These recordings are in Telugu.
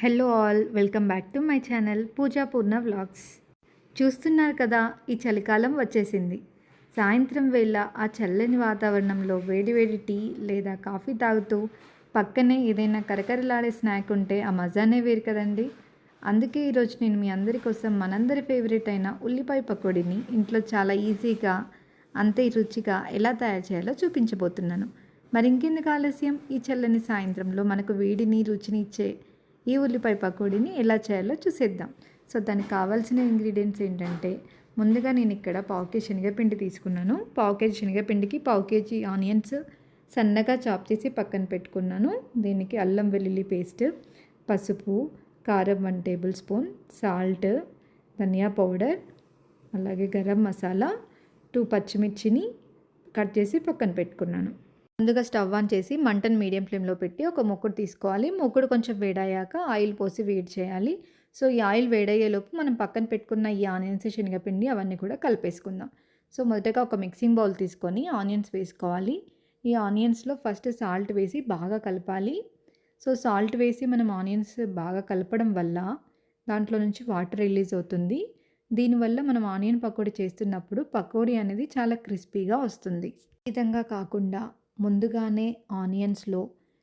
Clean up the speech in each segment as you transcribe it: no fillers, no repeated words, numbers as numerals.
Hello all, welcome back to my channel Pooja Purna vlogs. చూస్తున్నారు కదా, ఈ చలికాలం వచ్చేసింది. సాయంత్రం వేళ ఆ చల్లని వాతావరణంలో వేడివేడి టీ లేదా కాఫీ తాగుతూ పక్కనే ఏదైనా కరకరలాడే స్నాక్ ఉంటే ఆ మజానే వేరు కదండి. అందుకే ఈరోజు నేను మీ అందరి కోసం మనందరి ఫేవరెట్ అయిన ఉల్లిపాయ పకోడీని ఇంట్లో చాలా ఈజీగా అంతే రుచిగా ఎలా తయారు చేయాలో చూపించబోతున్నాను. మరి ఇంకెందుకు ఆలస్యం, ఈ చల్లని సాయంత్రంలో మనకు వేడిని రుచిని ఇచ్చే ఈ ఉల్లిపాయ పకోడీని ఎలా చేయాలో చూసేద్దాం. సో దానికి కావాల్సిన ఇంగ్రీడియంట్స్ ఏంటంటే, ముందుగా నేను ఇక్కడ పావు కేజీ శనగపిండి తీసుకున్నాను. పావు కేజీ శనగపిండికి పావు కేజీ ఆనియన్స్ సన్నగా చాప్ చేసి పక్కన పెట్టుకున్నాను. దీనికి అల్లం వెల్లుల్లి పేస్ట్, పసుపు, కారం 1 టేబుల్ స్పూన్, సాల్ట్, ధనియా పౌడర్, అలాగే గరం మసాలా, 2 పచ్చిమిర్చిని కట్ చేసి పక్కన పెట్టుకున్నాను. ముందుగా స్టవ్ ఆన్ చేసి మంటను మీడియం ఫ్లేమ్లో పెట్టి ఒక మూకుడు తీసుకోవాలి. మూకుడు కొంచెం వేడయ్యాక ఆయిల్ పోసి వేడి చేయాలి. సో ఈ ఆయిల్ వేడయ్యేలోపు మనం పక్కన పెట్టుకున్న ఈ ఆనియన్స్, శనగపిండి అవన్నీ కూడా కలిపేసుకుందాం. సో మొదటగా ఒక మిక్సింగ్ బౌల్ తీసుకొని ఆనియన్స్ వేసుకోవాలి. ఈ ఆనియన్స్లో ఫస్ట్ సాల్ట్ వేసి బాగా కలపాలి. సో సాల్ట్ వేసి మనం ఆనియన్స్ బాగా కలపడం వల్ల దాంట్లో నుంచి వాటర్ రిలీజ్ అవుతుంది. దీనివల్ల మనం ఆనియన్ పకోడీ చేస్తున్నప్పుడు పకోడీ అనేది చాలా క్రిస్పీగా వస్తుంది. ఈ విధంగా కాకుండా ముందుగానే ఆనియన్స్లో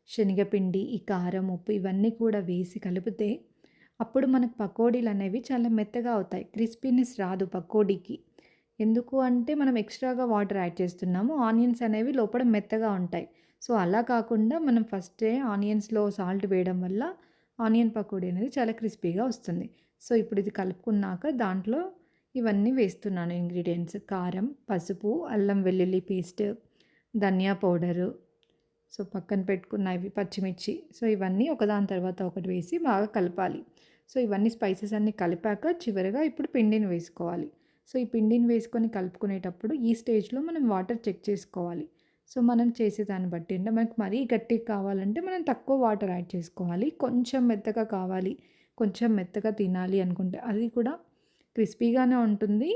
శనగపిండి, ఈ కారం, ఉప్పు ఇవన్నీ కూడా వేసి కలిపితే అప్పుడు మనకు పకోడీలు అనేవి చాలా మెత్తగా అవుతాయి. క్రిస్పీనెస్ రాదు పకోడీకి. ఎందుకు అంటే మనం ఎక్స్ట్రాగా వాటర్ యాడ్ చేస్తున్నాము. ఆనియన్స్ అనేవి లోపల మెత్తగా ఉంటాయి. సో అలా కాకుండా మనం ఫస్టే ఆనియన్స్లో సాల్ట్ వేయడం వల్ల ఆనియన్ పకోడీ అనేది చాలా క్రిస్పీగా వస్తుంది. సో ఇప్పుడు ఇది కలుపుకున్నాక దాంట్లో ఇవన్నీ వేస్తున్నాను ఇంగ్రీడియంట్స్. కారం, పసుపు, అల్లం వెల్లుల్లి పేస్ట్, ధనియా పౌడరు, సో పక్కన పెట్టుకున్నవి పచ్చిమిర్చి. సో ఇవన్నీ ఒకదాని తర్వాత ఒకటి వేసి బాగా కలపాలి. సో ఇవన్నీ స్పైసెస్ అన్నీ కలిపాక చివరిగా ఇప్పుడు పిండిని వేసుకోవాలి. సో ఈ పిండిని వేసుకొని కలుపుకునేటప్పుడు ఈ స్టేజ్లో మనం వాటర్ చెక్ చేసుకోవాలి. సో మనం చేసేదాన్ని బట్టి అంటే మనకు మరీ గట్టిగా కావాలంటే మనం తక్కువ వాటర్ యాడ్ చేసుకోవాలి. కొంచెం మెత్తగా కావాలి, కొంచెం మెత్తగా తినాలి అనుకుంటే అది కూడా క్రిస్పీగానే ఉంటుంది.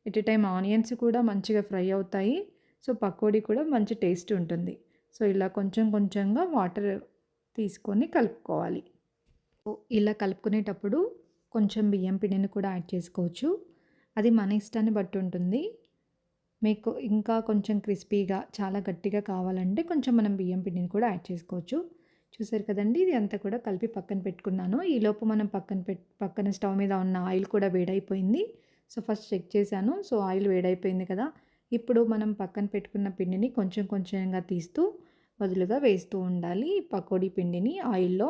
ఎట్ ఎ టైం ఆనియన్స్ కూడా మంచిగా ఫ్రై అవుతాయి. సో పకోడీ కూడా మంచి టేస్ట్ ఉంటుంది. సో ఇలా కొంచెం కొంచెంగా వాటర్ తీసుకొని కలుపుకోవాలి. ఇలా కలుపుకునేటప్పుడు కొంచెం బియ్యం పిండిని కూడా యాడ్ చేసుకోవచ్చు. అది మన ఇష్టాన్ని బట్టి ఉంటుంది. మీకు ఇంకా కొంచెం క్రిస్పీగా చాలా గట్టిగా కావాలంటే కొంచెం మనం బియ్యం పిండిని కూడా యాడ్ చేసుకోవచ్చు. చూసారు కదండి, ఇది అంతా కూడా కలిపి పక్కన పెట్టుకున్నాను. ఈలోపు మనం పక్కన స్టవ్ మీద ఉన్న ఆయిల్ కూడా వేడైపోయింది. సో ఫస్ట్ చెక్ చేశాను. సో ఆయిల్ వేడైపోయింది కదా, ఇప్పుడు మనం పక్కన పెట్టుకున్న పిండిని కొంచెం కొంచెంగా తీస్తూ వదులుగా వేస్తూ ఉండాలి పకోడీ పిండిని ఆయిల్లో.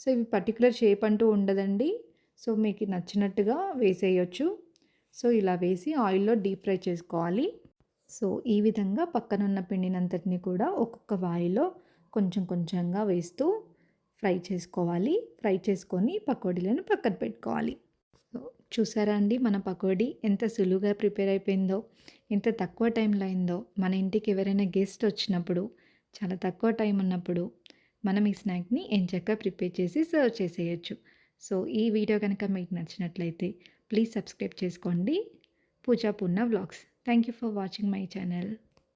సో ఇవి పర్టికులర్ షేప్ అంటూ ఉండదండి. సో మీకు నచ్చినట్టుగా వేసేయచ్చు. సో ఇలా వేసి ఆయిల్లో డీప్ ఫ్రై చేసుకోవాలి. సో ఈ విధంగా పక్కనున్న పిండినంతటిని కూడా ఒక్కొక్క వాయిలో కొంచెం కొంచెంగా వేస్తూ ఫ్రై చేసుకోవాలి. ఫ్రై చేసుకొని పకోడీలను పక్కన పెట్టుకోవాలి. చూసారా అండి, మన పకోడీ ఎంత సులువుగా ప్రిపేర్ అయిపోయిందో, ఎంత తక్కువ టైంలో అయిందో. మన ఇంటికి ఎవరైనా గెస్ట్ వచ్చినప్పుడు, చాలా తక్కువ టైం ఉన్నప్పుడు మనం ఈ స్నాక్ని ఎంచక్కా ప్రిపేర్ చేసి సర్వ్ చేసేయచ్చు. సో ఈ వీడియో కనుక మీకు నచ్చినట్లయితే ప్లీజ్ సబ్స్క్రైబ్ చేసుకోండి Pooja Purna vlogs. Thank you for watching my channel.